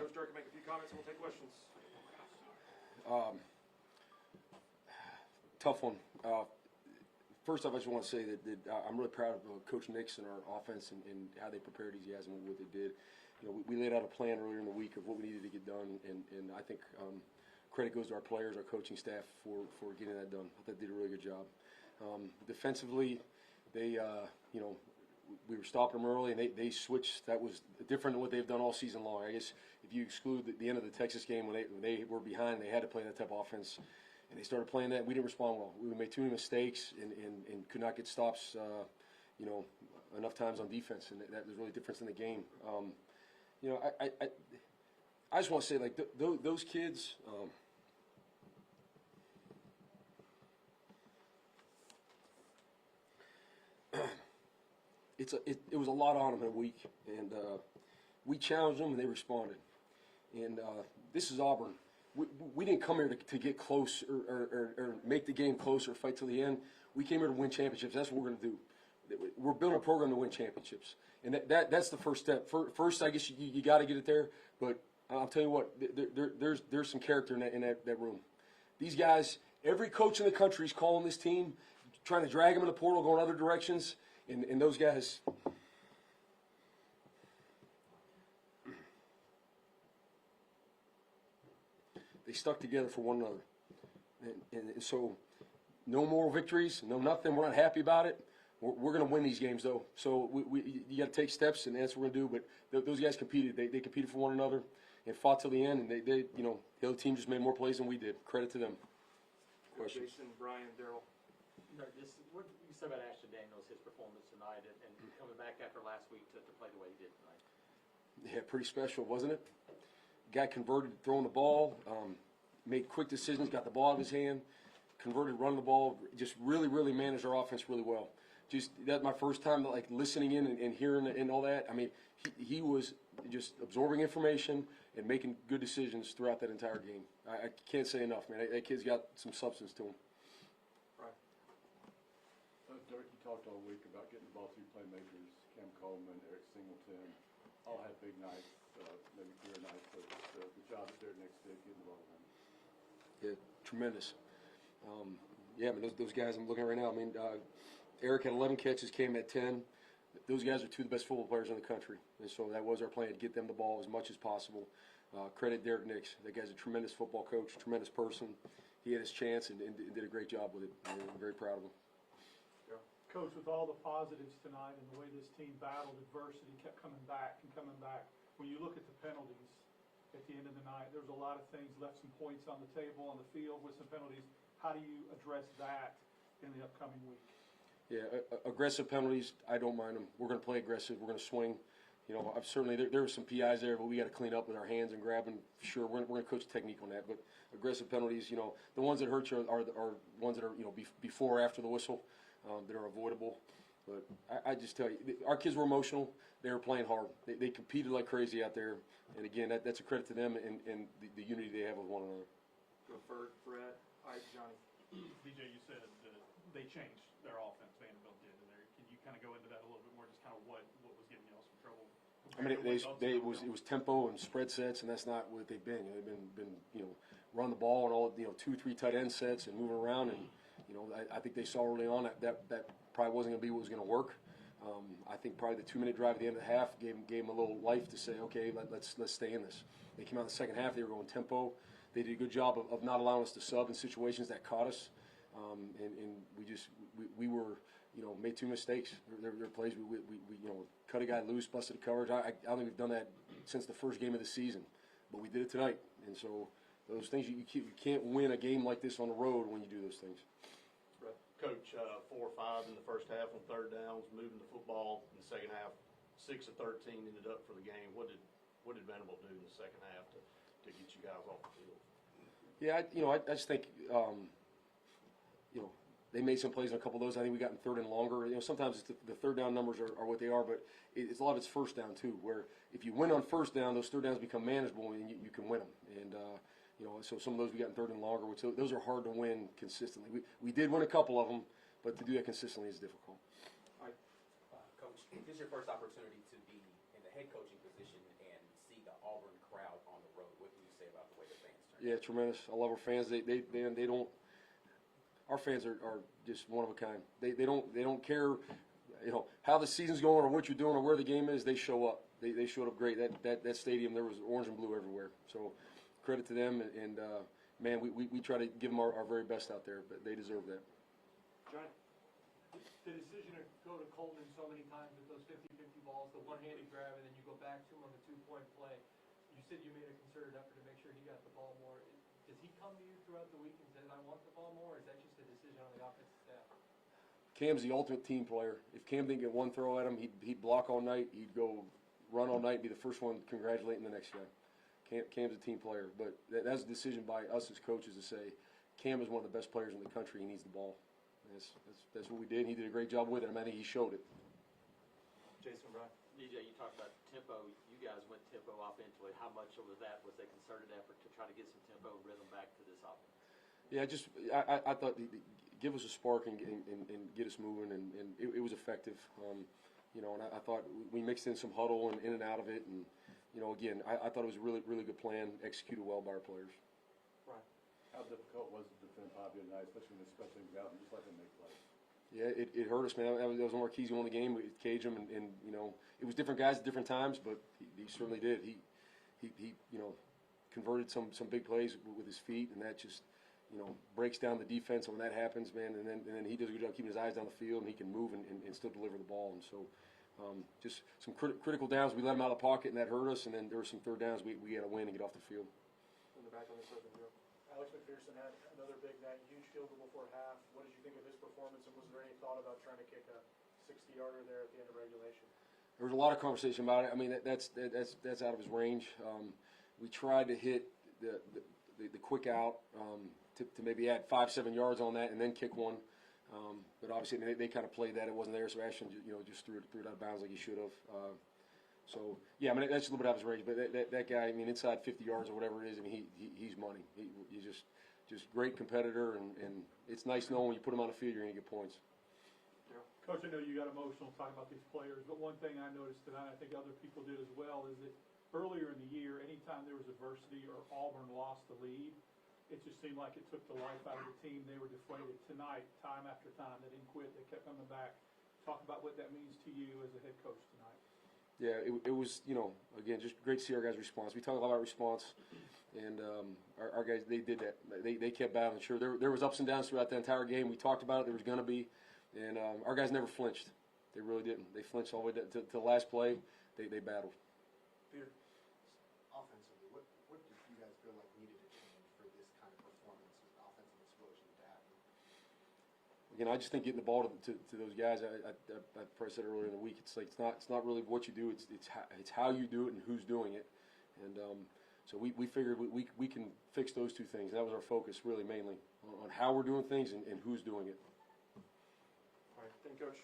Coach Durr can make a few comments and we'll take questions. Tough one. First off, I just want to say that I'm really proud of Coach Nix and our offense and how they prepared these guys and what they did. We laid out a plan earlier in the week of what we needed to get done, and I think credit goes to our players, our coaching staff for getting that done. I thought they did a really good job. Defensively, they we were stopping them early, and they switched. That was different than what they've done all season long. I guess if you exclude the end of the Texas game when they were behind, they had to play that type of offense, and they started playing that. We didn't respond well. We made too many mistakes and could not get stops, enough times on defense, and that was really the difference in the game. I just want to say, like, those kids. It was a lot on them in a week, and we challenged them, and they responded. And this is Auburn. We didn't come here to get close or make the game close or fight till the end. We came here to win championships. That's what we're going to do. We're building a program to win championships, and that's the first step. First, I guess you got to get it there. But I'll tell you what, there's some character in that room. These guys, every coach in the country is calling this team, trying to drag them in the portal, going other directions. And those guys, they stuck together for one another. And so no moral victories, no nothing. We're not happy about it. We're going to win these games, though. So you got to take steps, and that's what we're going to do. But those guys competed. They competed for one another and fought till the end. And the other team just made more plays than we did. Credit to them. Questions? Jason, Brian, Daryl. No, what you said about Ashton Daniels, his performance tonight, and coming back after last week to play the way he did tonight? Yeah, pretty special, wasn't it? Guy converted throwing the ball, made quick decisions, got the ball out of his hand, converted running the ball, just really managed our offense really well. Just that's my first time like listening in and hearing and all that. I mean, he was just absorbing information and making good decisions throughout that entire game. I can't say enough, man. That kid's got some substance to him. Dirk, you talked all week about getting the ball through playmakers, Cam Coleman, Eric Singleton, all had big nights, maybe career nights, but the job that Derek Nix did getting the ball done. Yeah, tremendous. I mean, those guys I'm looking at right now, I mean, Eric had 11 catches, Cam had 10. Those guys are two of the best football players in the country, and so that was our plan, to get them the ball as much as possible. Credit Derek Nix. That guy's a tremendous football coach, tremendous person. He had his chance and did a great job with it. I'm very proud of him. Coach, with all the positives tonight and the way this team battled adversity, kept coming back, when you look at the penalties at the end of the night, there was a lot of things, left some points on the table on the field with some penalties. How do you address that in the upcoming week? Yeah, aggressive penalties, I don't mind them. We're going to play aggressive. We're going to swing. I've certainly there were some PIs there, but we got to clean up with our hands and grabbing. Sure, we're going to coach technique on that, but aggressive penalties, the ones that hurt you are ones that are before or after the whistle. That are avoidable. But I just tell you, our kids were emotional. They were playing hard. They competed like crazy out there. And again, that's a credit to them and the unity they have with one another. Go Fred, Brett, Ike, Johnny. BJ, you said that they changed their offense, Vanderbilt did. Can you kind of go into that a little bit more, just kind of what was giving y'all some trouble? I mean, it was tempo and spread sets, and that's not what they've been. They've been run the ball and all 2-3 tight end sets and moving around, and I think they saw early on that probably wasn't going to be what was going to work. I think probably the 2-minute drive at the end of the half gave them a little life to say, okay, let's stay in this. They came out in the second half. They were going tempo. They did a good job of not allowing us to sub in situations that caught us, and we were made two mistakes. There were plays we cut a guy loose, busted a coverage. I don't think we've done that since the first game of the season, but we did it tonight. And so those things you can't win a game like this on the road when you do those things. Coach, 4 or 5 in the first half on third downs, moving the football in the second half. 6 of 13 ended up for the game. What did Vanderbilt do in the second half to get you guys off the field? Yeah, I just think they made some plays on a couple of those. I think we got in third and longer. Sometimes the third down numbers are what they are, but it's a lot of it's first down too. Where if you win on first down, those third downs become manageable and you can win them. And so some of those we got in third and longer, which those are hard to win consistently. We did win a couple of them, but to do that consistently is difficult. All right. Coach, this is your first opportunity to be in the head coaching position and see the Auburn crowd on the road. What can you say about the way the fans turned? Yeah, tremendous. I love our fans. They don't. Our fans are just one of a kind. They don't care, how the season's going or what you're doing or where the game is. They show up. They showed up great. That stadium, there was orange and blue everywhere. So credit to them. And man, we try to give them our very best out there, but they deserve that. Johnny? The decision to go to Coleman so many times with those 50-50 balls, the one-handed grab, and then you go back to him on the two-point play. You said you made a concerted effort to make sure he got the ball more. Does he come to you throughout the week and says, I want the ball more, or is that just a decision on the offensive staff? Cam's the ultimate team player. If Cam didn't get one throw at him, he'd block all night. He'd go run all night, be the first one congratulating the next guy. Cam's a team player, but that's a decision by us as coaches to say, Cam is one of the best players in the country. He needs the ball. That's what we did. He did a great job with it. I think he showed it. Jason, Brian? DJ, you talked about tempo. You guys went tempo offensively. How much of that was a concerted effort to try to get some tempo and rhythm back to this offense? Yeah, I thought give us a spark and get us moving, and it was effective. And I thought we mixed in some huddle and in and out of it, and again, I thought it was a really good plan, executed well by our players. Brian? How difficult was it to defend Bobby tonight, especially when they special things out and just let them make plays? Yeah, it hurt us, man. That was one of our keys to win the game. We cage him, and it was different guys at different times, but he certainly did. He converted some big plays with his feet, and that just breaks down the defense. And when that happens, man, and then he does a good job keeping his eyes down the field, and he can move and still deliver the ball. And so, just some critical downs. We let him out of the pocket, and that hurt us. And then there were some third downs we had to win and get off the field. In the back on this open, Joe. Alex McPherson had another big night, huge field goal before half. What did you think of his performance, and was there any thought about trying to kick a 60-yarder there at the end of regulation? There was a lot of conversation about it. I mean, that's out of his range. We tried to hit the quick out to maybe add 5-7 yards on that and then kick one. But obviously they kind of played that. It wasn't there, so Ashton just threw it out of bounds like he should have. So yeah, I mean that's a little bit out of his range. But that guy, I mean, inside 50 yards or whatever it is, I mean he's money. He's just great competitor, and it's nice knowing when you put him on the field you're gonna get points. Coach, I know you got emotional talking about these players, but one thing I noticed tonight, I think other people did as well, is that earlier in the year, anytime there was adversity or Auburn lost the lead, it just seemed like it took the life out of the team. They were deflated. Tonight, time after time, they didn't quit. They kept coming back. Talk about what that means to you as a head coach tonight. Yeah, it was, again, just great to see our guys' response. We talk a lot about response, and our guys, they did that. They kept battling. Sure, there was ups and downs throughout the entire game. We talked about it. There was going to be, and our guys never flinched. They really didn't. They flinched all the way to the last play. They battled. Peter? Offensively, what did you guys feel like needed to change for this kind of performance, this offensive explosion to happen? Again, I just think getting the ball to those guys. I probably said earlier in the week. It's like it's not really what you do. It's how you do it and who's doing it. And so we figured we can fix those two things. That was our focus, really, mainly on how we're doing things and who's doing it. All right, thank you, Coach.